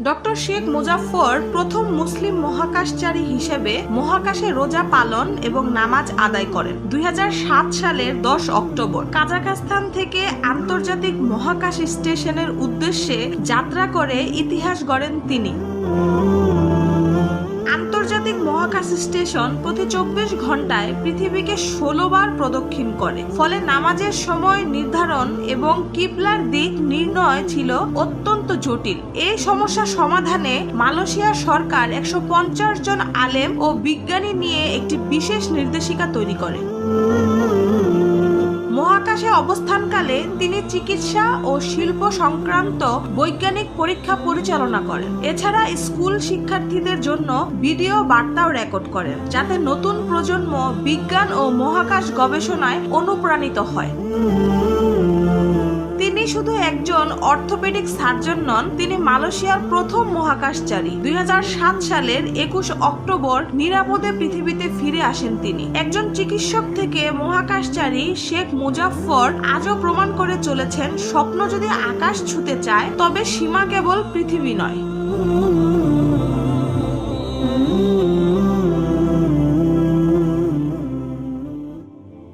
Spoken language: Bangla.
ডক্টর শেখ মুজাফফর প্রথম মুসলিম মহাকাশচারী হিসেবে মহাকাশে রোজা পালন এবং নামাজ আদায় করেন 2007 সালের 10 অক্টোবর। কাজাখস্তান থেকে আন্তর্জাতিক মহাকাশ স্টেশনের উদ্দেশ্যে যাত্রা করে ইতিহাস গড়েন তিনি। আন্তর্জাতিক মহাকাশ স্টেশন প্রতি 24 ঘন্টায় পৃথিবীকে 16 বার প্রদক্ষিণ করে, ফলে নামাজের সময় নির্ধারণ এবং কিবলার দিক নির্ণয় ছিল অত্যন্ত জটিল। এই সমস্যা সমাধানে মালয়েশিয়া সরকার 150 জন আলেম ও বিজ্ঞানী নিয়ে একটি বিশেষ নির্দেশিকা তৈরি করে। মহাকাশে অবস্থানকালে তিনি চিকিৎসা ও শিল্প সংক্রান্ত বৈজ্ঞানিক পরীক্ষা পরিচালনা করেন। এছাড়া স্কুল শিক্ষার্থীদের জন্য ভিডিও বার্তাও রেকর্ড করেন, যাতে নতুন প্রজন্ম বিজ্ঞান ও মহাকাশ গবেষণায় অনুপ্রাণিত হয়। তিনি শুধু একজন অর্থোপেডিক সার্জন নন, তিনি মালয়েশিয়ার প্রথম মহাকাশচারী। 2007 সালের 21 অক্টোবর নিরাপদে পৃথিবীতে ফিরে আসেন তিনি। একজন চিকিৎসক থেকে মহাকাশচারী শেখ মুজাফফর আজও প্রমাণ করে চলেছেন, স্বপ্ন যদি আকাশ ছুঁতে চায় তবে সীমা কেবল পৃথিবী নয়।